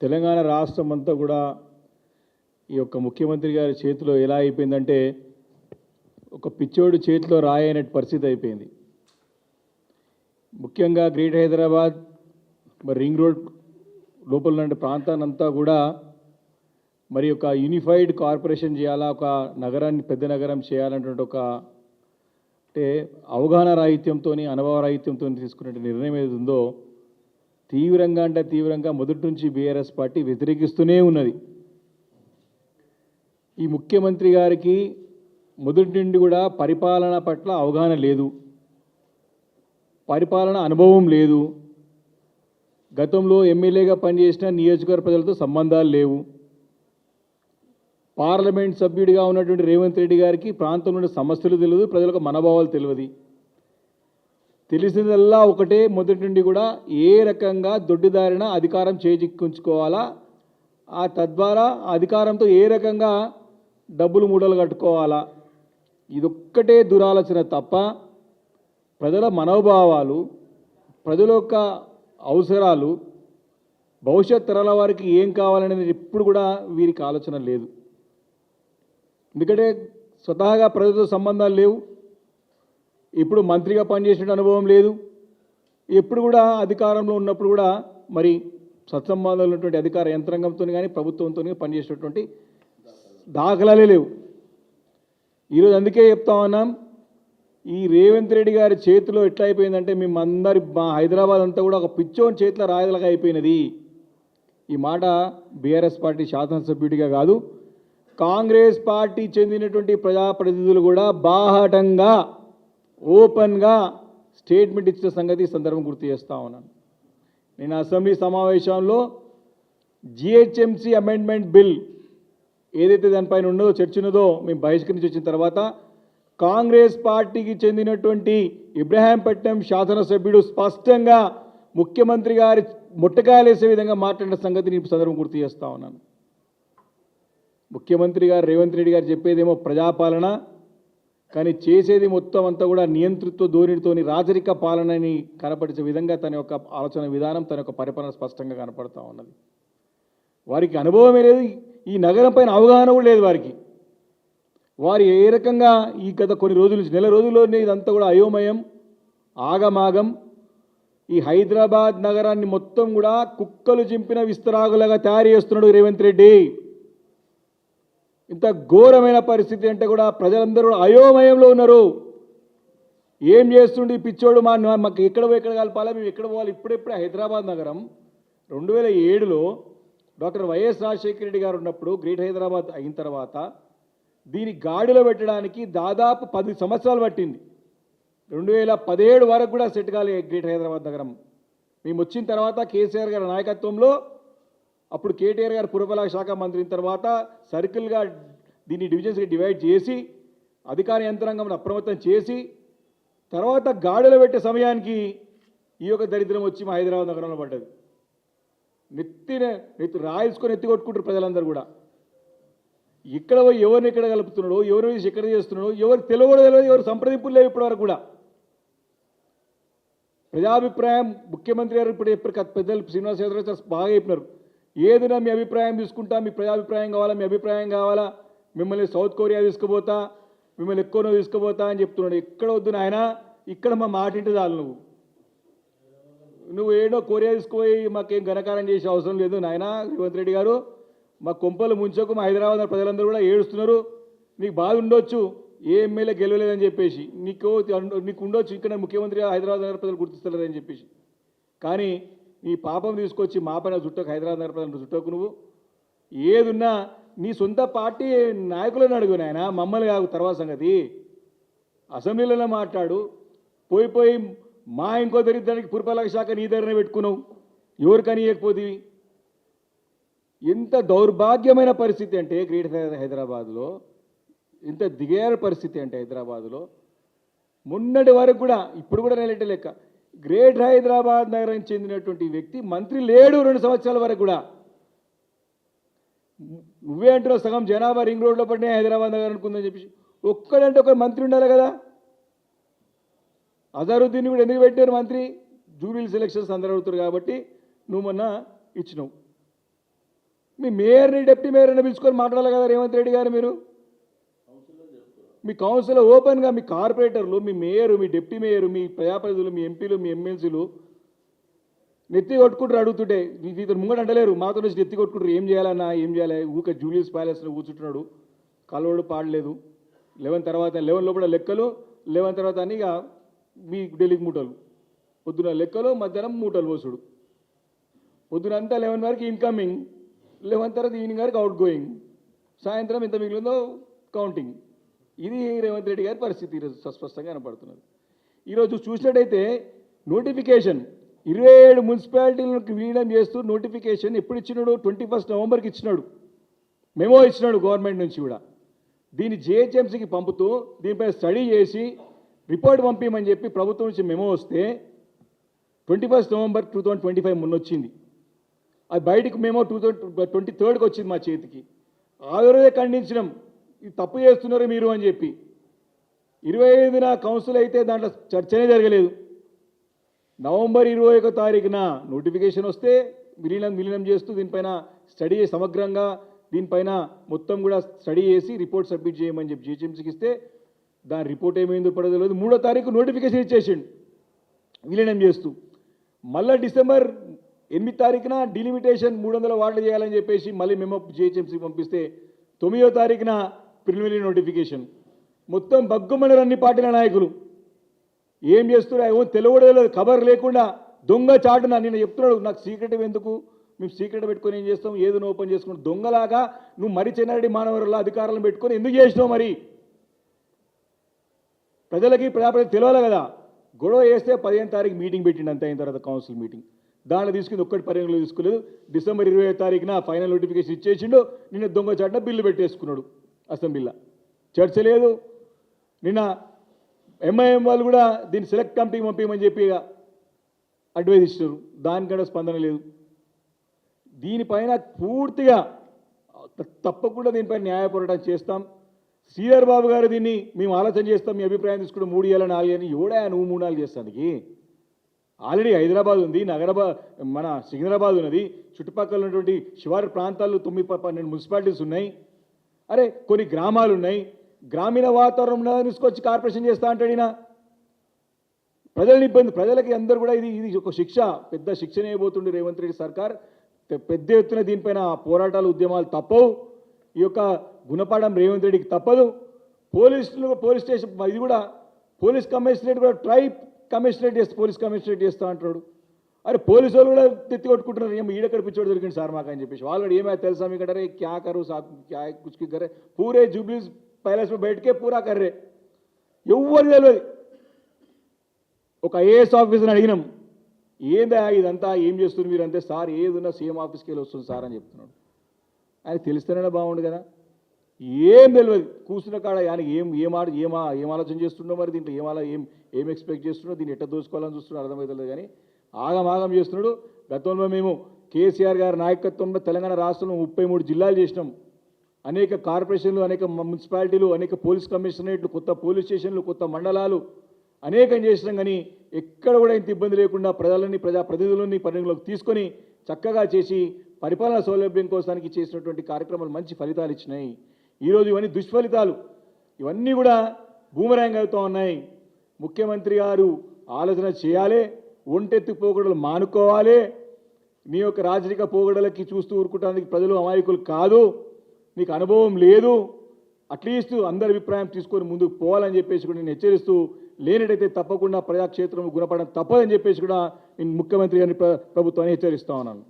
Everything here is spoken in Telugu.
తెలంగాణ రాష్ట్రం అంతా కూడా ఈ యొక్క ముఖ్యమంత్రి గారి చేతిలో ఎలా అయిపోయిందంటే ఒక పిచ్చోడు చేతిలో రాయి అయినట్టు పరిస్థితి అయిపోయింది. ముఖ్యంగా గ్రేటర్ హైదరాబాద్ మరి రింగ్ రోడ్ లోపల లాంటి ప్రాంతాన్నంతా కూడా మరి ఒక యూనిఫైడ్ కార్పొరేషన్ చేయాలా, ఒక నగరాన్ని పెద్ద నగరం చేయాలన్నటువంటి ఒక అంటే అవగాహన రాహిత్యంతో అనుభవ రాహిత్యంతో తీసుకునే నిర్ణయం ఏది ఉందో తీవ్రంగా మొదటి నుంచి బీఆర్ఎస్ పార్టీ వ్యతిరేకిస్తూనే ఉన్నది. ఈ ముఖ్యమంత్రి గారికి మొదటి నుండి కూడా పరిపాలన పట్ల అవగాహన లేదు, పరిపాలన అనుభవం లేదు, గతంలో ఎమ్మెల్యేగా పనిచేసిన నియోజకవర్గ ప్రజలతో సంబంధాలు లేవు, పార్లమెంట్ సభ్యుడిగా ఉన్నటువంటి రేవంత్ రెడ్డి గారికి ప్రాంతంలో సమస్యలు తెలియదు, ప్రజలకు మనోభావాలు తెలియదు. తెలిసిందల్లా ఒకటే, మొదటి నుండి కూడా ఏ రకంగా దొడ్డిదారిన అధికారం చేజిక్కించుకోవాలా, ఆ తద్వారా అధికారంతో ఏ రకంగా డబ్బులు మూటలు కట్టుకోవాలా, ఇదొక్కటే దురాలోచన తప్ప ప్రజల మనోభావాలు, ప్రజల యొక్క అవసరాలు, భవిష్యత్ తరాల వారికి ఏం కావాలనేది ఎప్పుడు కూడా వీరికి ఆలోచన లేదు. ఎందుకంటే స్వతహాగా ప్రజలతో సంబంధాలు లేవు, ఇప్పుడు మంత్రిగా పనిచేసిన అనుభవం లేదు, ఎప్పుడు కూడా అధికారంలో ఉన్నప్పుడు కూడా మరి సత్సంబంధాలు ఉన్నటువంటి అధికార యంత్రాంగంతో కానీ ప్రభుత్వంతో పనిచేసేటువంటి దాఖలాలే లేవు. ఈరోజు అందుకే చెప్తా ఉన్నాం, ఈ రేవంత్ రెడ్డి గారి చేతిలో ఎట్లా అయిపోయిందంటే మేమందరి మా హైదరాబాద్ అంతా కూడా ఒక పిచ్చోని చేతిలో రాయలుగా అయిపోయినది. ఈ మాట బీఆర్ఎస్ పార్టీ శాసనసభ్యుడిగా కాదు, కాంగ్రెస్ పార్టీ చెందినటువంటి ప్రజాప్రతినిధులు కూడా బాహాటంగా ఓపెన్గా స్టేట్మెంట్ ఇచ్చిన సంగతి సందర్భం గుర్తు చేస్తూ ఉన్నాను. నేను అసెంబ్లీ సమావేశంలో జిహెచ్ఎంసీ అమెండ్మెంట్ బిల్ ఏదైతే దానిపైన ఉన్నదో చర్చ ఉన్నదో మేము బహిష్కరించి వచ్చిన తర్వాత కాంగ్రెస్ పార్టీకి చెందినటువంటి ఇబ్రహీంపట్నం శాసనసభ్యుడు స్పష్టంగా ముఖ్యమంత్రి గారి ముట్టకాయలేసే విధంగా మాట్లాడిన సంగతి నేను సందర్భం గుర్తు చేస్తూ ఉన్నాను. ముఖ్యమంత్రి గారు రేవంత్ రెడ్డి గారు చెప్పేదేమో ప్రజాపాలన, కానీ చేసేది మొత్తం అంతా కూడా నియంతృత్వ ధోరణితోని రాజరిక పాలనని కనపరిచే విధంగా తన యొక్క ఆలోచన విధానం, తన యొక్క పరిపాలన స్పష్టంగా కనపడుతూ ఉన్నది. వారికి అనుభవమే లేదు, ఈ నగరం పైన అవగాహన కూడా లేదు వారికి. వారు ఏ రకంగా ఈ గత కొన్ని రోజుల నుంచి నెల రోజుల్లోనే ఇదంతా కూడా అయోమయం, ఆగమాగం, ఈ హైదరాబాద్ నగరాన్ని మొత్తం కూడా కుక్కలు చింపిన విస్తరాగులుగా తయారు చేస్తున్నాడు రేవంత్ రెడ్డి. ఇంత ఘోరమైన పరిస్థితి అంటే కూడా ప్రజలందరూ అయోమయంలో ఉన్నారు. ఏం చేస్తుండే పిచ్చోడు, మాకు ఎక్కడ కలపాలా, మేము ఎక్కడ పోవాలి? ఇప్పుడే హైదరాబాద్ నగరం 2007లో డాక్టర్ వైఎస్ రాజశేఖర రెడ్డి గారు ఉన్నప్పుడు గ్రేట్ హైదరాబాద్ అయిన తర్వాత దీని గాడిలో పెట్టడానికి దాదాపు 10 సంవత్సరాలు పట్టింది. 2017 వరకు కూడా సెట్ కాలే గ్రేట్ హైదరాబాద్ నగరం. మేము వచ్చిన తర్వాత కేసీఆర్ గారి నాయకత్వంలో అప్పుడు కేటీఆర్ గారు పురపాలక శాఖ మంత్రి తర్వాత సర్కిల్గా దీన్ని డివిజన్స్కి డివైడ్ చేసి అధికార యంత్రాంగం అప్రమత్తం చేసి తర్వాత గాడిలో పెట్టే సమయానికి ఈ యొక్క దరిద్రం వచ్చి మా హైదరాబాద్ నగరంలో పడ్డది. నెత్తి రాయిసుకొని ఎత్తి కొట్టుకుంటారు ప్రజలందరూ కూడా. ఇక్కడ పోయి ఎవరిని ఎక్కడ కలుపుతున్నాడో, ఎవరి నుంచి ఎక్కడ చేస్తున్నాడో ఎవరు తెలియదు, ఎవరు సంప్రదింపులు లేవు ఇప్పటి వరకు కూడా. ప్రజాభిప్రాయం ముఖ్యమంత్రి గారు ఇప్పుడు పెద్దలు శ్రీనివాస్ యాదవ్ గారు బాగా చెప్పినారు, ఏదైనా మీ అభిప్రాయం తీసుకుంటా, మీ ప్రజాభిప్రాయం కావాలా, మీ అభిప్రాయం కావాలా, మిమ్మల్ని సౌత్ కొరియా తీసుకుపోతా, మిమ్మల్ని ఎక్కువనో తీసుకుపోతా అని చెప్తున్నాడు. ఎక్కడ వద్దు నాయన, ఇక్కడ మా మాట ఇంటి చాలు, నువ్వు ఏడో కొరియా తీసుకుపోయి మాకేం ఘనకారం చేసే అవసరం లేదు నాయన. రేవంత్ రెడ్డి గారు మా కొంపలు ముంచకు, మా హైదరాబాద్ ప్రజలందరూ కూడా ఏడుస్తున్నారు, నీకు బాధ ఉండొచ్చు ఏ ఎమ్మెల్యే గెలవలేదని చెప్పేసి, నీకు ఉండొచ్చు ఇక్కడ ముఖ్యమంత్రిగా హైదరాబాద్ నగర ప్రజలు గుర్తిస్తలేదని చెప్పేసి, కానీ నీ పాపం తీసుకొచ్చి మా పైన చుట్టకు, హైదరాబాద్ నగర ప్రజలు చుట్టకు, నువ్వు ఏదున్నా నీ సొంత పార్టీ నాయకులను అడుగు నాయన, మమ్మల్ని కాదు. తర్వాత సంగతి అసెంబ్లీలో మాట్లాడు, పోయి మా ఇంకో దరిద్రానికి పురపాలక శాఖ నీ దగ్గరనే పెట్టుకున్నావు, ఎవరికని ఇవ్వకపోతే. ఎంత దౌర్భాగ్యమైన పరిస్థితి అంటే గ్రేట్ హైదరాబాద్లో, ఇంత దిగేర పరిస్థితి అంటే హైదరాబాద్లో మొన్నటి వరకు కూడా, ఇప్పుడు కూడా నేలెట్ట లెక్క, గ్రేట్ హైదరాబాద్ నగరానికి చెందినటువంటి వ్యక్తి మంత్రి లేడు 2 సంవత్సరాల వరకు కూడా. నువ్వే అంటున్నావు సగం జనాభా రింగ్ రోడ్లో పడినా హైదరాబాద్ నగరం అనుకుందని చెప్పేసి, ఒక్కడంటే ఒక మంత్రి ఉండాలి కదా. అజరుద్దీన్ కూడా ఎందుకు పెట్టారు మంత్రి? జూబ్లీ సెలక్షన్స్ అందరూ అవుతారు కాబట్టి నువ్వు మొన్న ఇచ్చినావు. మీ మేయర్ని డిప్యూటీ మేయర్ని పిలుచుకొని మాట్లాడాలి కదా రేవంత్ రెడ్డి గారు. మీరు మీ కౌన్సిల్ ఓపెన్గా మీ కార్పొరేటర్లు, మీ మేయరు, మీ డిప్యూటీ మేయరు, మీ ప్రజాప్రతినిధులు, మీ ఎంపీలు, మీ ఎమ్మెల్సీలు నెత్తి కొట్టుకుంటారు అడుగుతుంటే ఇతను ముంగడు అంటలేరు. మాతో నుంచి నెత్తి కొట్టుకుంటారు. ఏం చేయాలన్నా ఏం చేయాలి, ఊక జూలియస్ ప్యాలెస్లో కూర్చుంటున్నాడు, కలవడు పాడలేదు. 11 తర్వాత 11 లోపల లెక్కలు, 11 తర్వాత అని ఇక మీ ఢిల్లీకి మూటలు, పొద్దున లెక్కలు, మధ్యాహ్నం మూటలు పోసుడు, పొద్దునంతా 11 వరకు ఇన్కమింగ్, 11 తర్వాత ఈవినింగ్ వరకు అవుట్ గోయింగ్, సాయంత్రం ఎంత మిగిలిందో కౌంటింగ్. ఇది రేవంత్ రెడ్డి గారి పరిస్థితి ఈరోజు స్పష్టంగా కనపడుతున్నది. ఈరోజు చూసినట్టయితే నోటిఫికేషన్ 27 మున్సిపాలిటీలకు విలీనం చేస్తూ నోటిఫికేషన్ ఎప్పుడు ఇచ్చినాడు? 21 నవంబర్కి ఇచ్చినాడు. మెమో ఇచ్చినాడు గవర్నమెంట్ నుంచి కూడా. దీన్ని జిహెచ్ఎంసీకి పంపుతూ దీనిపై స్టడీ చేసి రిపోర్ట్ పంపించమని చెప్పి ప్రభుత్వం నుంచి మెమో వస్తే 21 నవంబర్ 2025 మొన్నొచ్చింది. అది బయటికి మెమో 2023కి వచ్చింది మా చేతికి. ఆ రోజే ఖండించినాం, ఇది తప్పు చేస్తున్నారు మీరు అని చెప్పి. 25న కౌన్సిల్ అయితే దాంట్లో చర్చనే జరగలేదు. నవంబర్ 21వ తారీఖున నోటిఫికేషన్ వస్తే విలీనం చేస్తూ దీనిపైన స్టడీ చేసి సమగ్రంగా దీనిపైన మొత్తం కూడా స్టడీ చేసి రిపోర్ట్ సబ్మిట్ చేయమని చెప్పి జిహెచ్ఎంసీకి ఇస్తే దాని రిపోర్ట్ ఏమైందో పడలేదు. 3వ తారీఖు నోటిఫికేషన్ ఇచ్చేసిండు విలీనం చేస్తూ. మళ్ళీ డిసెంబర్ 8 తారీఖున డిలిమిటేషన్ 300 వార్డులు చేయాలని చెప్పేసి మళ్ళీ మేము జిహెచ్ఎంసీకి పంపిస్తే 9వ తారీఖున ప్రిలిమినరీ నోటిఫికేషన్. మొత్తం బగ్గుమన్నారు అన్ని పార్టీల నాయకులు. ఏం చేస్తున్నారో తెలియలేదు, ఖబర్ లేకుండా దొంగ చాటున నేను చెప్తున్నాడు. నాకు సీక్రెట్ ఎందుకు, మేము సీక్రెట్ పెట్టుకొని ఏం చేస్తాం, ఏదో ఓపెన్ చేసుకుని దొంగలాగా నువ్వు మరి చెన్నారెడ్డి మానవరుల అధికారులను పెట్టుకొని ఎందుకు చేసినావు? మరి ప్రజలకి ప్రజాప్రతినిధులు తెలియాలి కదా. గొడవ చేస్తే 15వ తారీఖు మీటింగ్ పెట్టిండు, అంత అయిన తర్వాత కౌన్సిల్ మీటింగ్. దాంట్లో తీసుకుని ఒక్కటి పరిగణలో తీసుకోలేదు. డిసెంబర్ 20వ తారీఖున ఫైనల్ నోటిఫికేషన్ ఇచ్చేసిండు. నిన్న దొంగ చాటున బిల్లు పెట్టేసుకున్నాడు అసెంబ్లీలో. చర్చ లేదు. నిన్న ఎంఐఎం వాళ్ళు కూడా దీన్ని సెలెక్ట్ కమిటీకి పంపించమని చెప్పి అడ్వైజ్ ఇచ్చారు. దానికంటే స్పందన లేదు. దీనిపైన పూర్తిగా తప్పకుండా దీనిపైన న్యాయ పోరాటం చేస్తాం. శ్రీధర్ బాబు గారు దీన్ని మేము ఆలోచన చేస్తాం, మీ అభిప్రాయం తీసుకుంటే 3 ఏళ్ళ 4 ఏళ్ళని ఎవడా నువ్వు 3 4 చేస్తానికి? ఆల్రెడీ హైదరాబాద్ ఉంది, మన సికింద్రాబాద్ ఉన్నది, చుట్టుపక్కల ఉన్నటువంటి శివారు ప్రాంతాల్లో 9-12 మున్సిపాలిటీస్ ఉన్నాయి. అరే కొన్ని గ్రామాలు ఉన్నాయి. గ్రామీణ వాతావరణంలో తీసుకొచ్చి కార్పొరేషన్ చేస్తా అంటాడు ఈయన. ప్రజలని ఇబ్బంది, ప్రజలకి అందరూ కూడా ఇది ఒక శిక్ష, పెద్ద శిక్షణ అయిపోతుంది రేవంత్ రెడ్డి సర్కార్. పెద్ద ఎత్తున దీనిపైన పోరాటాలు ఉద్యమాలు తప్పవు. ఈ యొక్క గుణపాఠం రేవంత్ రెడ్డికి తప్పదు. పోలీస్ స్టేషన్ ఇది కూడా పోలీస్ కమిషనరేట్ కూడా కమిషనరేట్ చేస్తే పోలీస్ కమిషనరేట్ చేస్తా అంటాడు. అరే పోలీసు వాళ్ళు కూడా తెత్తి కొట్టుకుంటున్నారు, ఏమో ఈడక్కడ పిచ్చోడు దొరికింది సార్ మాకు అని చెప్పేసి. వాళ్ళు ఏమైనా తెలుసా మీకు? అరే క్యా కరు సాబ్ క్యా కుచ్ కి కరే పూరే జూబ్లీస్ पैलेस में बैठ के पूरा कर रहे ఎవరు తెలియదు. ఒక ఐఏఎస్ ఆఫీసర్ని అడిగినాం, ఏందా ఇదంతా ఏం చేస్తున్నారు మీరు అంటే, సార్ ఏదున్నా సీఎం ఆఫీస్కి వెళ్ళి వస్తుంది సార్ అని చెప్తున్నాడు. ఆయన తెలిస్తేనే బాగుండు కదా. ఏం తెలియదు, కూర్చున్న కాడ ఆయనకి ఏం ఆలోచన చేస్తుండో, మరి దీంట్లో ఏం ఎక్స్పెక్ట్ చేస్తుండో, దీన్ని ఎట్లా దోచుకోవాలని చూస్తున్నాడు అర్థమవుతుంది. కానీ ఆగమాగం చేస్తున్నాడు. గతంలో మేము కేసీఆర్ గారి నాయకత్వంలో తెలంగాణ రాష్ట్రంలో 33 జిల్లాలు చేసినాం. అనేక కార్పొరేషన్లు, అనేక మున్సిపాలిటీలు, అనేక పోలీస్ కమిషనరేట్లు, కొత్త పోలీస్ స్టేషన్లు, కొత్త మండలాలు అనేకం చేసినాం. కానీ ఎక్కడ కూడా ఇంత ఇబ్బంది లేకుండా ప్రజాప్రతినిధులని పరిగణలోకి తీసుకొని చక్కగా చేసి పరిపాలన సౌలభ్యం కోసానికి చేసినటువంటి కార్యక్రమాలు మంచి ఫలితాలు ఇచ్చినాయి. ఈరోజు ఇవన్నీ దుష్ఫలితాలు, ఇవన్నీ కూడా బూమరాంగ్ అవుతూ ఉన్నాయి. ముఖ్యమంత్రి గారు ఆలోచన చేయాలి, ఒంటెత్తి పోగడలు మానుకోవాలి. మీ యొక్క రాజకీయ పోగడలకి చూస్తూ ఊరుకుంటానికి ప్రజలు అమాయకులు కాదు, మీకు అనుభవం లేదు. అట్లీస్ట్ అందరి అభిప్రాయం తీసుకొని ముందుకు పోవాలని చెప్పేసి కూడా నేను హెచ్చరిస్తూ, లేనట్టయితే తప్పకుండా ప్రజాక్షేత్రం గుణపడడం తప్పదని చెప్పేసి కూడా నేను ముఖ్యమంత్రి గారిని ప్రభుత్వాన్ని హెచ్చరిస్తా ఉన్నాను.